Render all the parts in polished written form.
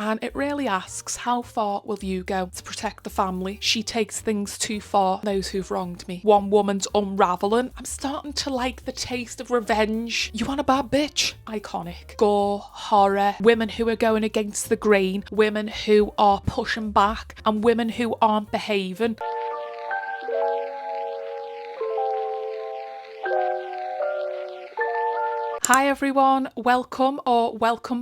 and it really asks, how far will you go to protect the family? She takes things too far, those who've wronged me. One woman's unravelling. I'm starting to like the taste of revenge. You want a bad bitch? Iconic. Gore, horror, women who are going against the grain, women who are pushing back, and women who aren't behaving. Hi everyone, welcome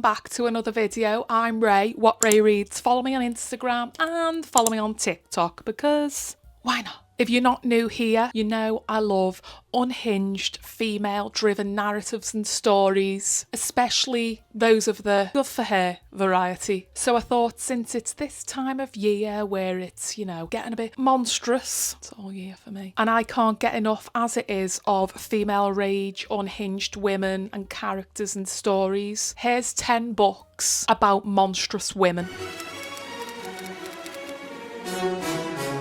back to another video. I'm Ray, What Ray Reads. Follow me on Instagram and follow me on TikTok because why not? If you're not new here, you know I love unhinged, female-driven narratives and stories, especially those of the good for her variety. So I thought, since it's this time of year where it's, you know, getting a bit monstrous, it's all year for me, and I can't get enough as it is of female rage, unhinged women and characters and stories, here's 10 books about monstrous women.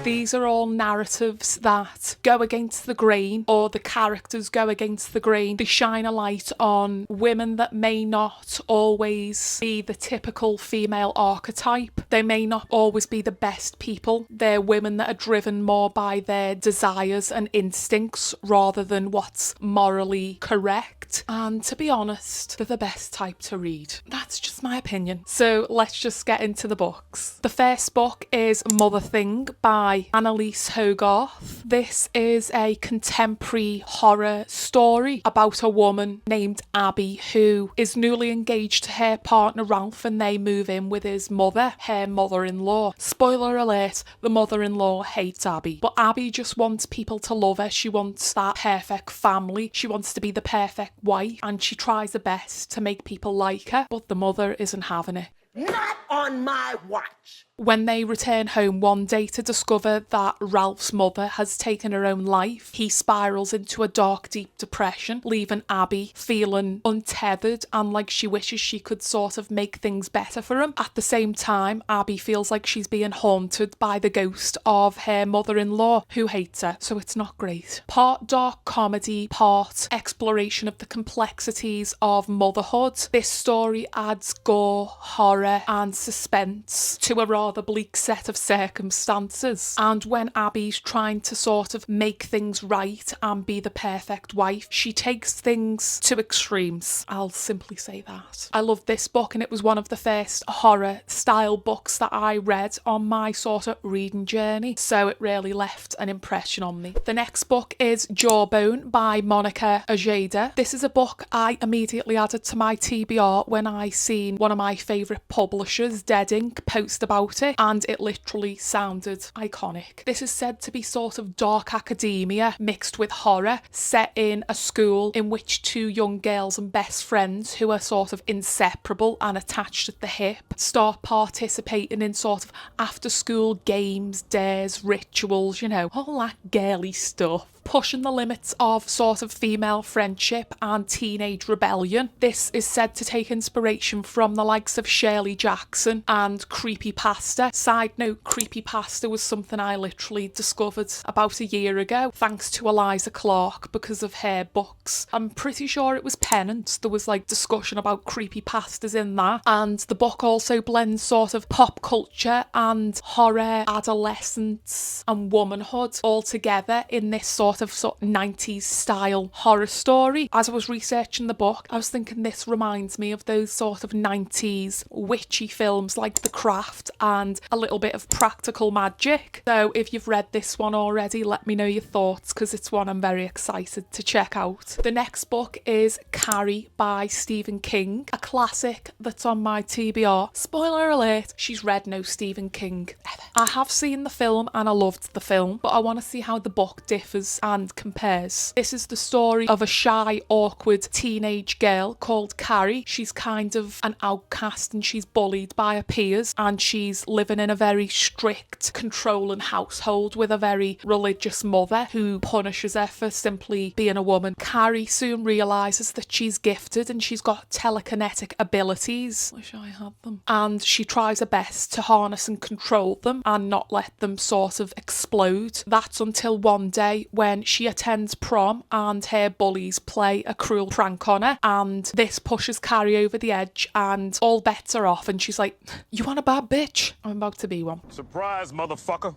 These are all narratives that go against the grain, or the characters go against the grain. They shine a light on women that may not always be the typical female archetype. They may not always be the best people. They're women that are driven more by their desires and instincts rather than what's morally correct. And to be honest, they're the best type to read. That's just my opinion. So let's just get into the books. The first book is Mother Thing by Annalise Hogarth. This is a contemporary horror story about a woman named Abby who is newly engaged to her partner Ralph, and they move in with his mother, her mother-in-law. Spoiler alert, the mother-in-law hates Abby, but Abby just wants people to love her. She wants that perfect family. She wants to be the perfect wife, and she tries her best to make people like her, but the mother isn't having it. Not on my watch. When they return home one day to discover that Ralph's mother has taken her own life, he spirals into a dark, deep depression, leaving Abby feeling untethered and like she wishes she could sort of make things better for him. At the same time, Abby feels like she's being haunted by the ghost of her mother-in-law who hates her, so it's not great. Part dark comedy, part exploration of the complexities of motherhood. This story adds gore, horror and suspense to a rather bleak set of circumstances. And when Abby's trying to sort of make things right and be the perfect wife, she takes things to extremes. I'll simply say that. I love this book, and it was one of the first horror style books that I read on my sort of reading journey, so it really left an impression on me. The next book is Jawbone by Monica Ojeda. This is a book I immediately added to my TBR when I seen one of my favourite publishers, Dead Ink, post about it, and it literally sounded iconic. This is said to be sort of dark academia mixed with horror, set in a school in which two young girls and best friends who are sort of inseparable and attached at the hip start participating in sort of after school games, dares, rituals, you know, all that girly stuff, pushing the limits of sort of female friendship and teenage rebellion. This is said to take inspiration from the likes of Shirley Jackson and creepypasta. Side note, creepypasta was something I literally discovered about a year ago thanks to Eliza Clark because of her books. I'm pretty sure it was Pennant. There was like discussion about creepypastas in that, and the book also blends sort of pop culture and horror, adolescence and womanhood all together in this sort of 90s style horror story. As I was researching the book, I was thinking this reminds me of those sort of 90s witchy films like The Craft and a little bit of Practical Magic. So if you've read this one already, let me know your thoughts because it's one I'm very excited to check out. The next book is Carrie by Stephen King, a classic that's on my TBR. Spoiler alert, she's read no Stephen King ever. I have seen the film and I loved the film, but I want to see how the book differs and compares. This is the story of a shy, awkward teenage girl called Carrie. She's kind of an outcast and she's bullied by her peers, and she's living in a very strict, controlling household with a very religious mother who punishes her for simply being a woman. Carrie soon realises that she's gifted and she's got telekinetic abilities. Wish I had them. And she tries her best to harness and control them and not let them sort of explode. That's until one day when when she attends prom and her bullies play a cruel prank on her, and this pushes Carrie over the edge and all bets are off, and she's like, "You want a bad bitch? I'm about to be one." Surprise, motherfucker.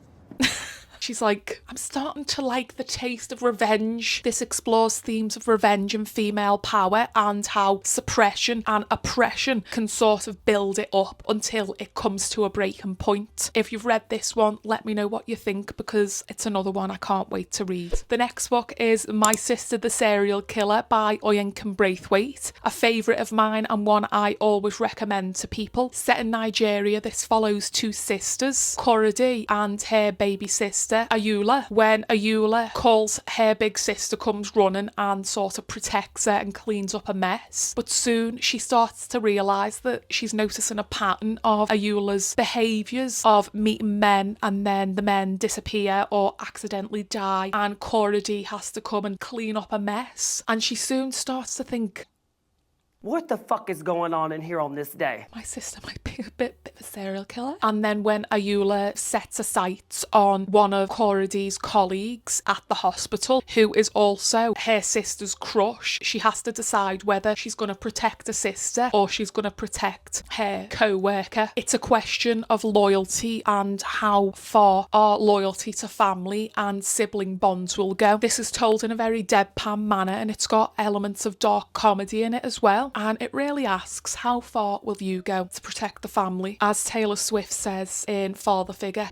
She's like, "I'm starting to like the taste of revenge." This explores themes of revenge and female power and how suppression and oppression can sort of build it up until it comes to a breaking point. If you've read this one, let me know what you think, because it's another one I can't wait to read. The next book is My Sister the Serial Killer by Huang Braithwaite, a favourite of mine and one I always recommend to people. Set in Nigeria, this follows two sisters, Korede and her baby sister Ayula. When Ayula calls, her big sister comes running and sort of protects her and cleans up a mess. But soon she starts to realise that she's noticing a pattern of Ayula's behaviours of meeting men and then the men disappear or accidentally die, and Korede has to come and clean up a mess. And she soon starts to think, What the fuck is going on in here on this day? my sister might be a bit of a serial killer. And then when Ayula sets her sights on one of Korede's colleagues at the hospital, who is also her sister's crush, she has to decide whether she's going to protect her sister or she's going to protect her co-worker. It's a question of loyalty and how far our loyalty to family and sibling bonds will go. This is told in a very deadpan manner, and it's got elements of dark comedy in it as well. And it really asks, how far will you go to protect the family? As Taylor Swift says in Father Figure.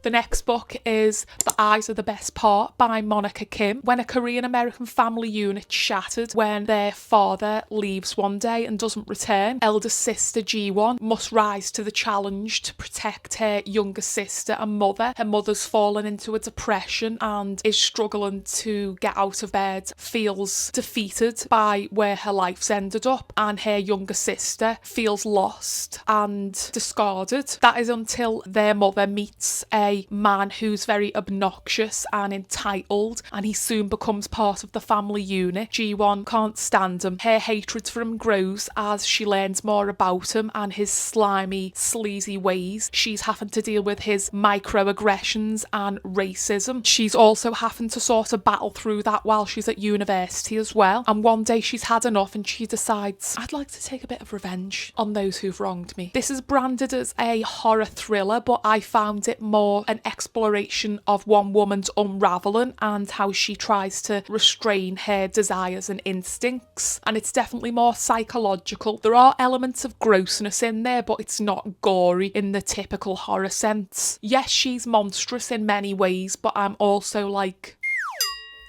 The next book is The Eyes Are the Best Part by Monica Kim. When a Korean-American family unit shattered when their father leaves one day and doesn't return, eldest sister Ji-won must rise to the challenge to protect her younger sister and mother. Her mother's fallen into a depression and is struggling to get out of bed, feels defeated by where her life's ended up, and her younger sister feels lost and discarded. That is until their mother meets a man who's very obnoxious and entitled, and he soon becomes part of the family unit. Ji-won can't stand him. Her hatred for him grows as she learns more about him and his slimy, sleazy ways. She's having to deal with his microaggressions and racism. She's also having to sort of battle through that while she's at university as well. And one day she's had enough and she decides, I'd like to take a bit of revenge on those who've wronged me. This is branded as a horror thriller, but I found it more an exploration of one woman's unravelling and how she tries to restrain her desires and instincts. And it's definitely more psychological. There are elements of grossness in there, but it's not gory in the typical horror sense. Yes, she's monstrous in many ways, but I'm also like,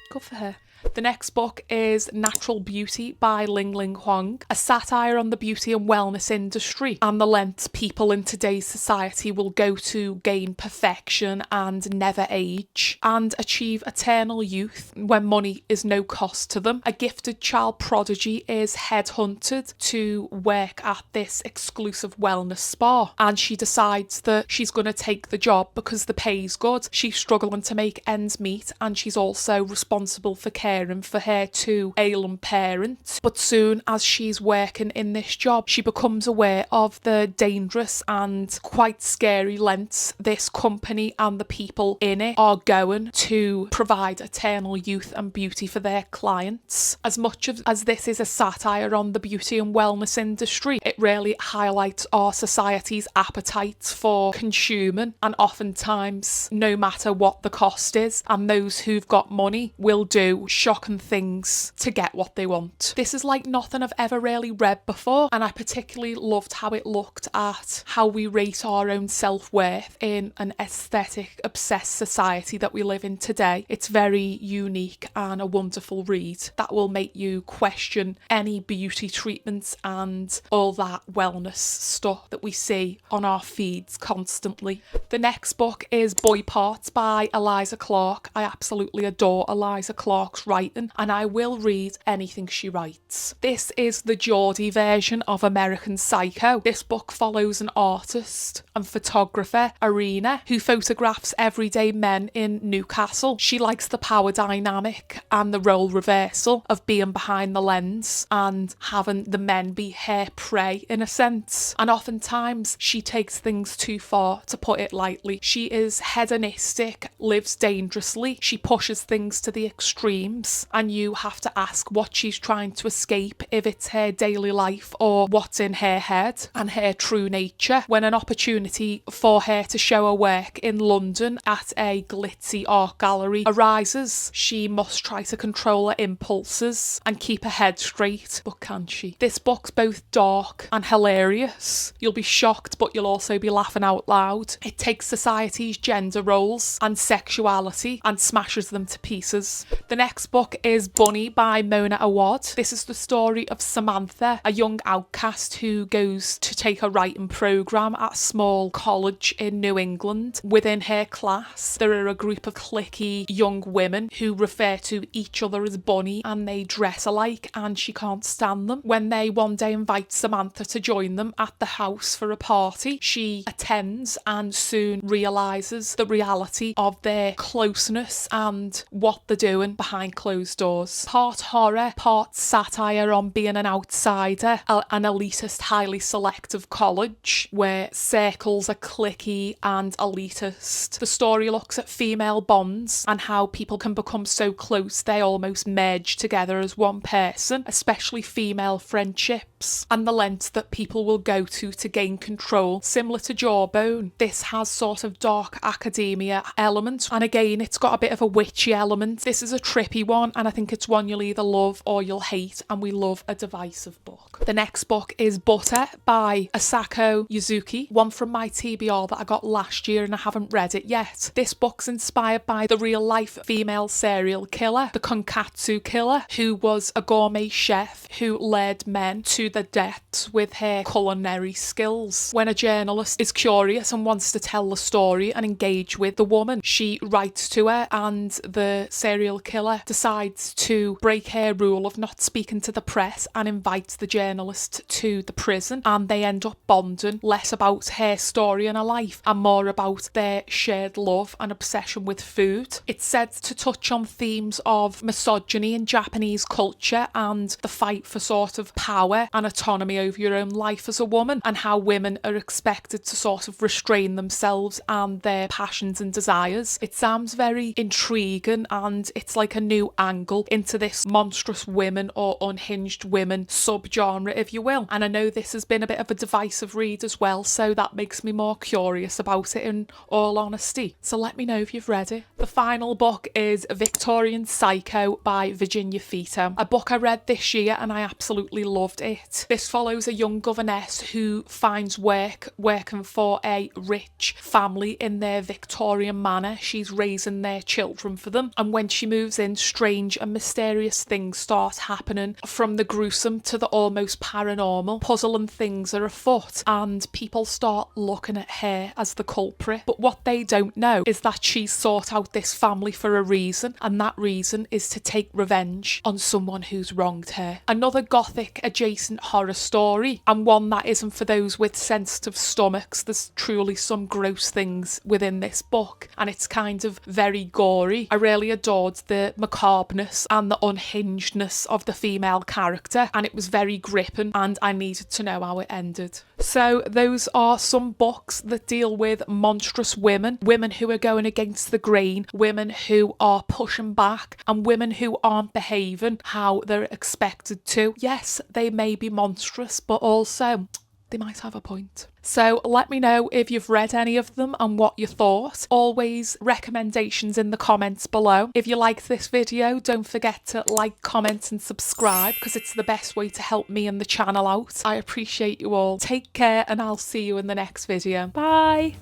good for her. The next book is Natural Beauty by Ling Huang, a satire on the beauty and wellness industry and the lengths people in today's society will go to gain perfection and never age and achieve eternal youth when money is no cost to them. A gifted child prodigy is headhunted to work at this exclusive wellness spa, and she decides that she's going to take the job because the pay's good. She's struggling to make ends meet, and she's also responsible for caring for her two ailing parents. But soon as she's working in this job, she becomes aware of the dangerous and quite scary lengths this company and the people in it are going to provide eternal youth and beauty for their clients. As much as this is a satire on the beauty and wellness industry, it really highlights our society's appetites for consuming, and oftentimes, no matter what the cost is, and those who've got money will do shocking things to get what they want. This is like nothing I've ever really read before, and I particularly loved how it looked at how we rate our own self-worth in an aesthetic obsessed society that we live in today. It's very unique and a wonderful read that will make you question any beauty treatments and all that wellness stuff that we see on our feeds constantly. The next book is Boy Parts by Eliza Clark. I absolutely adore Eliza Clark's writing, and I will read anything she writes. This is the Geordie version of American Psycho. This book follows an artist and photographer, Irina, who photographs everyday men in Newcastle. She likes the power dynamic and the role reversal of being behind the lens and having the men be her prey in a sense. And oftentimes she takes things too far, to put it lightly. She is hedonistic, lives dangerously. She pushes things to the extremes, and you have to ask what she's trying to escape, if it's her daily life or what's in her head and her true nature. When an opportunity for her to show her work in London at a glitzy art gallery arises, she must try to control her impulses and keep her head straight. But can she? This book's both dark and hilarious. You'll be shocked, but you'll also be laughing out loud. It takes society's gender roles and sexuality and smashes them to pieces. The next book is Bunny by Mona Awad. This is the story of Samantha, a young outcast who goes to take a writing programme at a small college in New England. Within her class, there are a group of cliquey young women who refer to each other as Bunny, and they dress alike, and she can't stand them. When they one day invite Samantha to join them at the house for a party, she attends and soon realises the reality of their closeness and what they're doing behind closed doors. Part horror, part satire on being an outsider, an elitist, highly selective college where circles are cliquey and elitist. The story looks at female bonds and how people can become so close they almost merge together as one person, especially female friendships, and the lengths that people will go to gain control. Similar to Jawbone, this has sort of dark academia elements, and again it's got a bit of a witchy element. This is a trippy one, and I think it's one you'll either love or you'll hate, and we love a divisive book. The next book is Butter by Asako Yuzuki, one from my TBR that I got last year and I haven't read it yet. This book's inspired by the real life female serial killer, the Konkatsu killer, who was a gourmet chef who led men to the depths with her culinary skills. When a journalist is curious and wants to tell the story and engage with the woman, she writes to her, and the serial killer decides to break her rule of not speaking to the press and invites the journalist to the prison, and they end up bonding, less about her story and her life and more about their shared love and obsession with food. It's said to touch on themes of misogyny in Japanese culture and the fight for sort of power and autonomy over your own life as a woman, and how women are expected to sort of restrain themselves and their passions and desires. It sounds very intriguing, and it's like a new angle into this monstrous women or unhinged women subgenre, if you will. And I know this has been a bit of a divisive read as well, so that makes me more curious about it in all honesty. So let me know if you've read it. The final book is Victorian Psycho by Virginia Fito, a book I read this year and I absolutely loved it. This follows a young governess who finds work working for a rich family in their Victorian manor. She's raising their children for them, and when she moves in, strange and mysterious things start happening, from the gruesome to the almost paranormal. Puzzling things are afoot, and people start looking at her as the culprit. But what they don't know is that she's sought out this family for a reason, and that reason is to take revenge on someone who's wronged her. Another gothic adjacent horror story, and one that isn't for those with sensitive stomachs. There's truly some gross things within this book, and it's kind of very gory. I really adored the macabreness and the unhingedness of the female character, and it was very gripping, and I needed to know how it ended. So those are some books that deal with monstrous women, women who are going against the grain, women who are pushing back, and women who aren't behaving how they're expected to. Yes, they may be monstrous, but also they might have a point. So let me know if you've read any of them and what you thought. Always recommendations in the comments below. If you liked this video, don't forget to like, comment and subscribe, because it's the best way to help me and the channel out. I appreciate you all. Take care, and I'll see you in the next video. Bye!